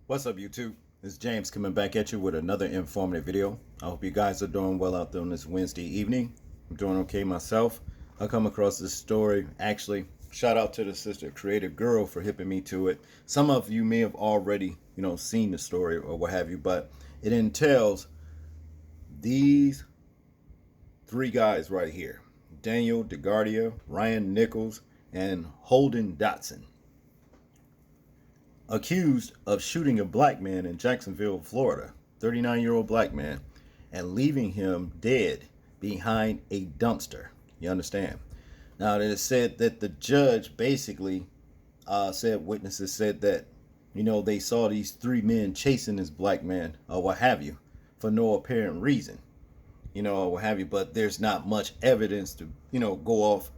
What's up, YouTube? It's James coming back at you with another informative video. I hope you guys are doing well out there on this Wednesday evening. I'm doing okay myself. I come across this story. Actually, shout out to the sister Creative Girl for hipping me to it. Some of you may have already, seen the story or what have you, but it entails these three guys right here: Daniel DeGuardia, Ryan Nichols, and Holden Dotson, accused of shooting a black man in Jacksonville, Florida, 39-year-old black man, and leaving him dead behind a dumpster. You understand? Now, it is said that the judge basically witnesses said that, they saw these three men chasing this black man or what have you for no apparent reason, or what have you, but there's not much evidence to, go off,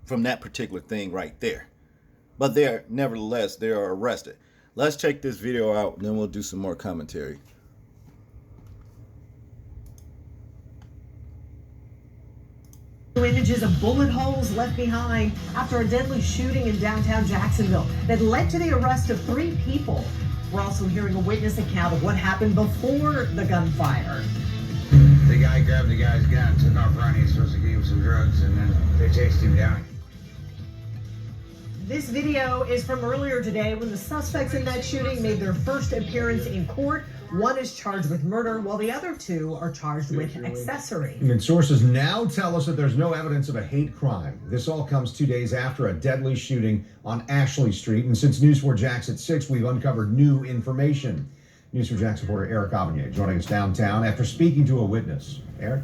from that particular thing right there. But nevertheless, they are arrested. Let's check this video out, and then we'll do some more commentary. Images of bullet holes left behind after a deadly shooting in downtown Jacksonville that led to the arrest of 3 people. We're also hearing a witness account of what happened before the gunfire. The guy grabbed the guy's gun, took off running. He's supposed to give him some drugs, and then they chased him down. This video is from earlier today when the suspects in that shooting made their first appearance in court. One is charged with murder, while the other 2 are charged with accessory. And sources now tell us that there's no evidence of a hate crime. This all comes 2 days after a deadly shooting on Ashley Street. And since News 4 Jax at 6, we've uncovered new information. News 4 Jax reporter Eric Avignon joining us downtown after speaking to a witness. Eric?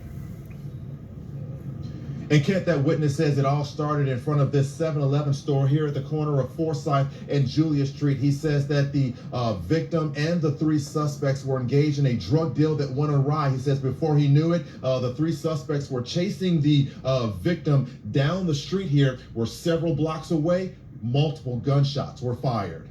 And Kent, that witness says it all started in front of this 7-Eleven store here at the corner of Forsyth and Julia Street. He says that the victim and the 3 suspects were engaged in a drug deal that went awry. He says before he knew it, the 3 suspects were chasing the victim down the street here, where several blocks away, multiple gunshots were fired.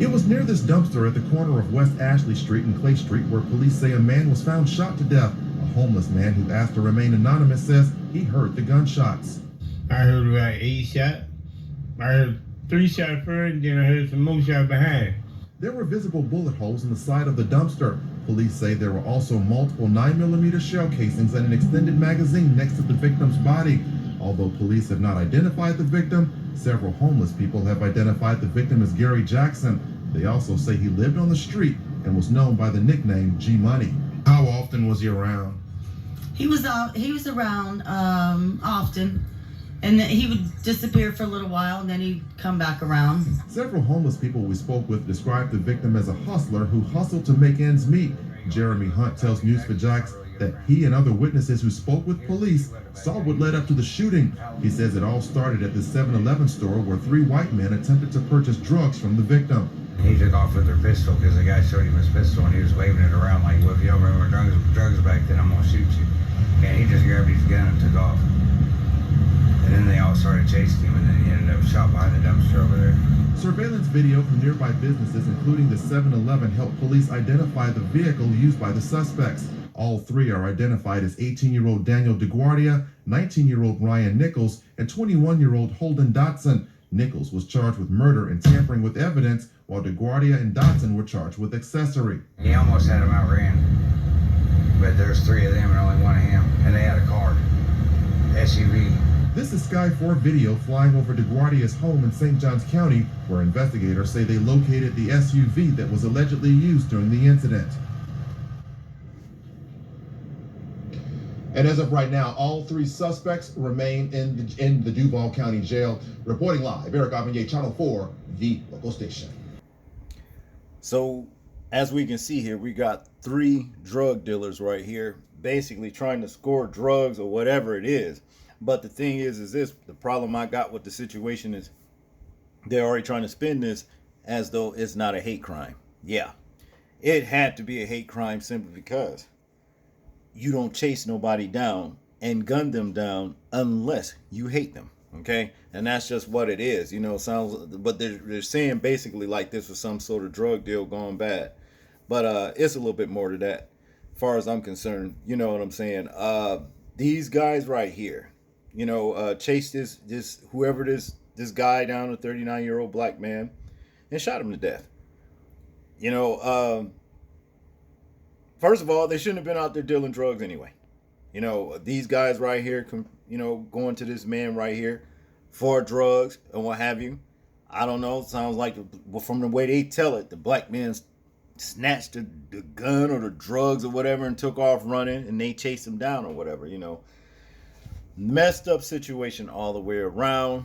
It was near this dumpster at the corner of West Ashley Street and Clay Street where police say a man was found shot to death. A homeless man who asked to remain anonymous says he heard the gunshots. I heard about 8 shots. I heard 3 shots first, and then I heard some more shots behind. There were visible bullet holes in the side of the dumpster. Police say there were also multiple 9mm shell casings and an extended magazine next to the victim's body. Although police have not identified the victim, several homeless people have identified the victim as Gary Jackson. They also say he lived on the street and was known by the nickname G Money. How often was he around? He was around often, and then he would disappear for a little while, and then he'd come back around. Several homeless people we spoke with described the victim as a hustler who hustled to make ends meet. Jeremy Hunt tells News4Jax that he and other witnesses who spoke with police saw what led up to the shooting. He says it all started at the 7-Eleven store where 3 white men attempted to purchase drugs from the victim. He took off with their pistol because the guy showed him his pistol, and he was waving it around like, well, if you don't remember drugs back then, I'm going to shoot you. And he just grabbed his gun and took off. And then they all started chasing him, and then he ended up shot behind the dumpster over there. Surveillance video from nearby businesses, including the 7-Eleven, helped police identify the vehicle used by the suspects. All 3 are identified as 18-year-old Daniel DeGuardia, 19-year-old Ryan Nichols, and 21-year-old Holden Dotson. Nichols was charged with murder and tampering with evidence, while DeGuardia and Dotson were charged with accessory. He almost had him outran, but there's 3 of them and only one of him, and they had a car, SUV. This is Sky 4 video flying over DeGuardia's home in St. Johns County, where investigators say they located the SUV that was allegedly used during the incident. And as of right now, all 3 suspects remain in the Duval County Jail. Reporting live, Eric Avignon, Channel 4, the local station. So, as we can see here, we got 3 drug dealers right here, basically trying to score drugs or whatever it is. But the thing is this, the problem I got with the situation is they're already trying to spin this as though it's not a hate crime. Yeah, it had to be a hate crime simply because you don't chase nobody down and gun them down unless you hate them. Okay, and that's just what it is. Sounds, but they're saying basically like this was some sort of drug deal gone bad, but it's a little bit more to that, as far as I'm concerned. You know what I'm saying? These guys right here, chase this whoever this guy down, a 39-year-old black man, and shot him to death. First of all, they shouldn't have been out there dealing drugs anyway. These guys right here, going to this man right here for drugs and what have you. I don't know. Sounds like, from the way they tell it, the black man snatched the gun or the drugs or whatever and took off running, and they chased him down or whatever. Messed up situation all the way around.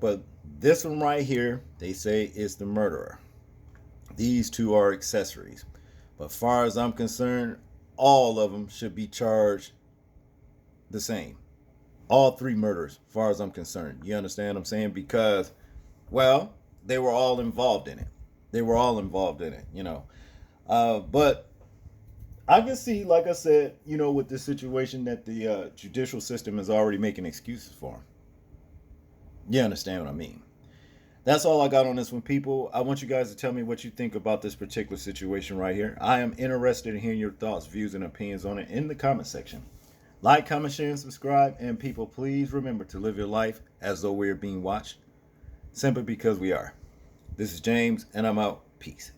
But this one right here, they say is the murderer. These two are accessories. But far as I'm concerned, all of them should be charged the same. All three murders, far as I'm concerned. You understand what I'm saying? Because, well, they were all involved in it. But I can see, like I said, with this situation that the judicial system is already making excuses for them. You understand what I mean? That's all I got on this one, people. I want you guys to tell me what you think about this particular situation right here. I am interested in hearing your thoughts, views, and opinions on it in the comment section. Like, comment, share, and subscribe. And people, please remember to live your life as though we are being watched, simply because we are. This is James, and I'm out. Peace.